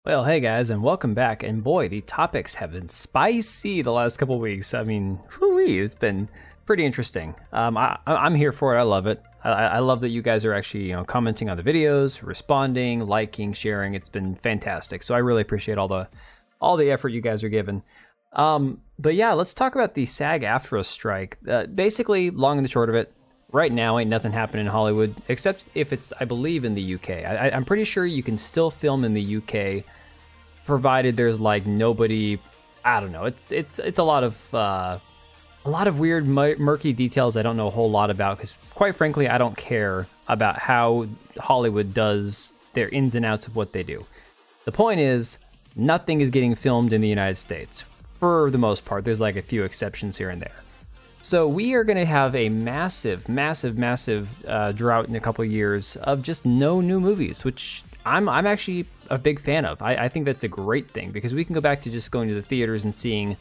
Well, hey guys, and welcome back. And boy, the topics have been spicy the last couple weeks. I mean, whoo-wee, it's been pretty interesting. I'm here for it. I love it. I love that you guys are actually, commenting on the videos, responding, liking, sharing. It's been fantastic. So I really appreciate all the effort you guys are giving. But yeah, let's talk about the SAG-AFTRA strike. Basically, long and the short of it, right now ain't nothing happening in Hollywood, except if it's, I believe, in the UK. I'm pretty sure you can still film in the UK, provided there's like nobody. I don't know. It's a lot of weird, murky details I don't know a whole lot about, because quite frankly, I don't care about how Hollywood does their ins and outs of what they do. The point is, nothing is getting filmed in the United States for the most part. There's like a few exceptions here and there. So we are going to have a massive drought in a couple of years of just no new movies, which I'm actually a big fan of. I think that's a great thing, because we can go back to just going to the theaters and seeing,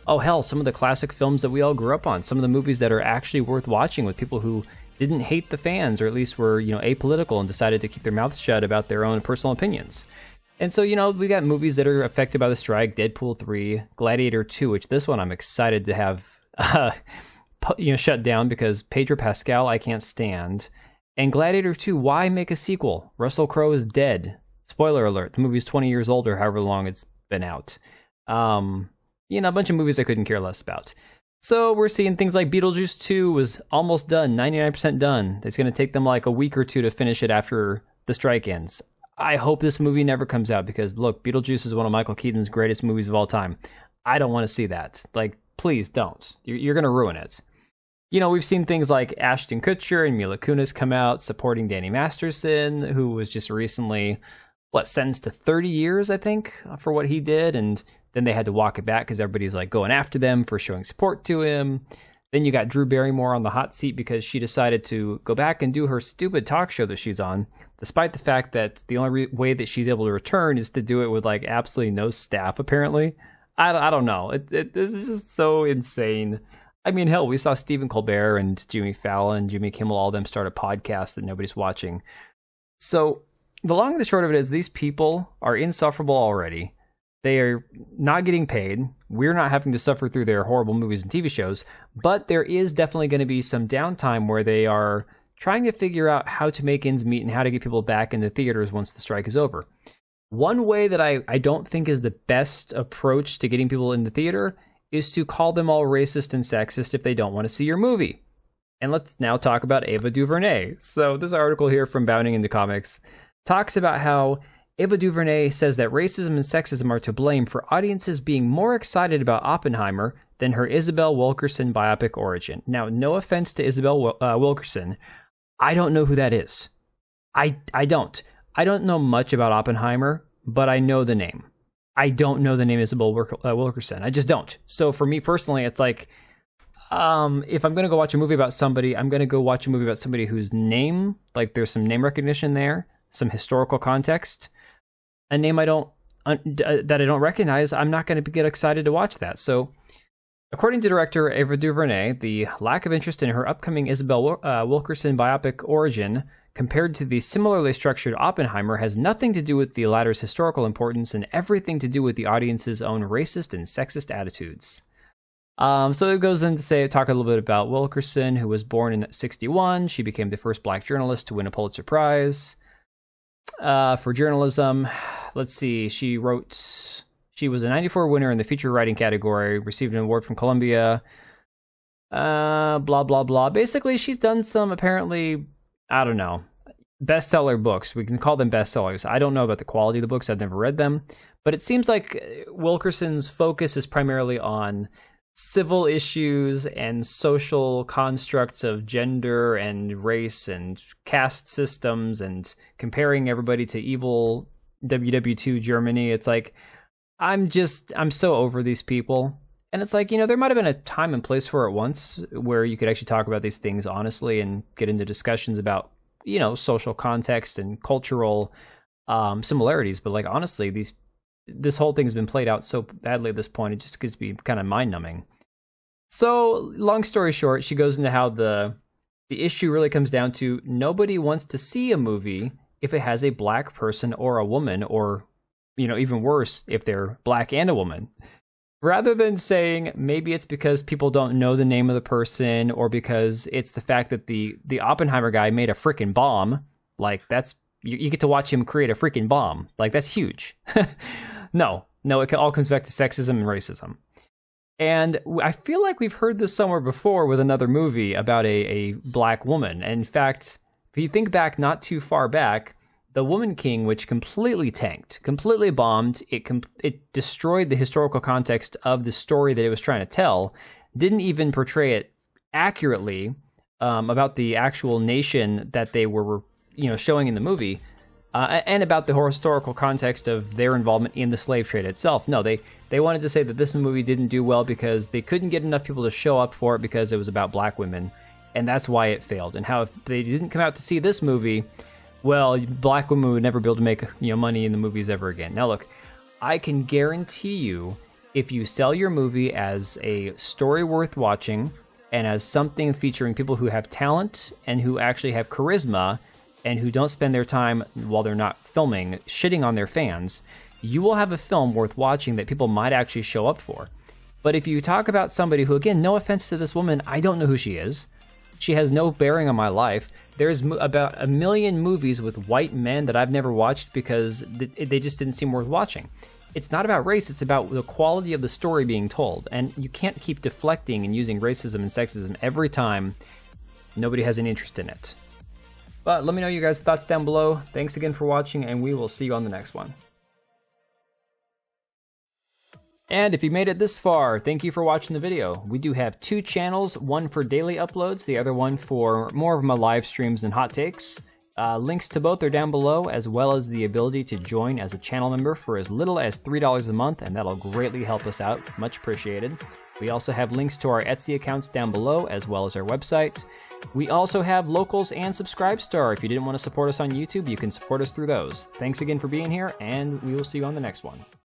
oh hell, some of the classic films that we all grew up on, some of the movies that are actually worth watching with people who didn't hate the fans, or at least were, apolitical and decided to keep their mouths shut about their own personal opinions. And so, we got movies that are affected by the strike: Deadpool 3, Gladiator 2, which this one I'm excited to have shut down, because Pedro Pascal I can't stand. And Gladiator 2, why make a sequel? Russell Crowe is dead. Spoiler alert, the movie's 20 years old, or however long it's been out. A bunch of movies I couldn't care less about. So we're seeing things like Beetlejuice 2 was almost done, 99% done. It's going to take them like a week or two to finish it after the strike ends. I hope this movie never comes out, because look, Beetlejuice is one of Michael Keaton's greatest movies of all time. I don't want to see that. Like, please don't. You're going to ruin it. We've seen things like Ashton Kutcher and Mila Kunis come out supporting Danny Masterson, who was just recently, sentenced to 30 years, I think, for what he did. And then they had to walk it back because everybody's like going after them for showing support to him. Then you got Drew Barrymore on the hot seat because she decided to go back and do her stupid talk show that she's on, despite the fact that the only way that she's able to return is to do it with like absolutely no staff, apparently. I don't know. This is just so insane. I mean, hell, we saw Stephen Colbert and Jimmy Fallon, Jimmy Kimmel, all of them start a podcast that nobody's watching. So the long and the short of it is, these people are insufferable already. They are not getting paid. We're not having to suffer through their horrible movies and TV shows. But there is definitely going to be some downtime where they are trying to figure out how to make ends meet and how to get people back into theaters once the strike is over. One way that I don't think is the best approach to getting people in the theater is to call them all racist and sexist if they don't want to see your movie. And let's now talk about Ava Duvernay. So this article here from Bounding into Comics talks about how Ava Duvernay says that racism and sexism are to blame for audiences being more excited about Oppenheimer than her Isabel Wilkerson biopic origin. Now, no offense to Isabel Wilkerson, I don't know who that is. I don't. I don't know much about Oppenheimer, but I know the name. I don't know the name Isabel Wilkerson. I just don't. So for me personally, it's like, if I'm going to go watch a movie about somebody, I'm going to go watch a movie about somebody whose name, like there's some name recognition there, some historical context. A name that I don't recognize, I'm not going to get excited to watch that. So according to director Ava DuVernay, the lack of interest in her upcoming Isabel Wilkerson biopic origin compared to the similarly structured Oppenheimer has nothing to do with the latter's historical importance and everything to do with the audience's own racist and sexist attitudes. So it goes in to talk a little bit about Wilkerson, who was born in '61. She became the first black journalist to win a Pulitzer Prize for journalism. Let's see, she was a 94 winner in the feature writing category, received an award from Columbia, blah, blah, blah. Basically, she's done some, apparently, I don't know, bestseller books. We can call them bestsellers. I don't know about the quality of the books. I've never read them. But it seems like Wilkerson's focus is primarily on civil issues and social constructs of gender and race and caste systems and comparing everybody to evil WW2 Germany. It's like, I'm so over these people. And it's like, there might have been a time and place for it once where you could actually talk about these things honestly and get into discussions about, social context and cultural similarities. But like, honestly, this whole thing's been played out so badly at this point, it just gets to be kind of mind-numbing. So, long story short, she goes into how the issue really comes down to nobody wants to see a movie if it has a black person or a woman or even worse if they're black and a woman. Rather than saying maybe it's because people don't know the name of the person, or because it's the fact that the Oppenheimer guy made a freaking bomb, like that's you get to watch him create a freaking bomb, like that's huge. No, it all comes back to sexism and racism. And I feel like we've heard this somewhere before with another movie about a black woman. And in fact, if you think back not too far back, The Woman King, which completely tanked, completely bombed, it destroyed the historical context of the story that it was trying to tell, didn't even portray it accurately about the actual nation that they were showing in the movie, and about the historical context of their involvement in the slave trade itself. No, they wanted to say that this movie didn't do well because they couldn't get enough people to show up for it because it was about black women, and that's why it failed. And how if they didn't come out to see this movie, well, black women would never be able to make money in the movies ever again. Now look, I can guarantee you, if you sell your movie as a story worth watching and as something featuring people who have talent and who actually have charisma and who don't spend their time while they're not filming shitting on their fans, you will have a film worth watching that people might actually show up for. But if you talk about somebody who, again, no offense to this woman, I don't know who she is. She has no bearing on my life. There's about 1 million movies with white men that I've never watched because they just didn't seem worth watching. It's not about race, it's about the quality of the story being told. And you can't keep deflecting and using racism and sexism every time nobody has any interest in it. But let me know your guys' thoughts down below. Thanks again for watching, and we will see you on the next one. And if you made it this far, thank you for watching the video. We do have 2 channels, one for daily uploads, the other one for more of my live streams and hot takes. Links to both are down below, as well as the ability to join as a channel member for as little as $3 a month, and that'll greatly help us out. Much appreciated. We also have links to our Etsy accounts down below, as well as our website. We also have Locals and Subscribestar. If you didn't want to support us on YouTube, you can support us through those. Thanks again for being here, and we will see you on the next one.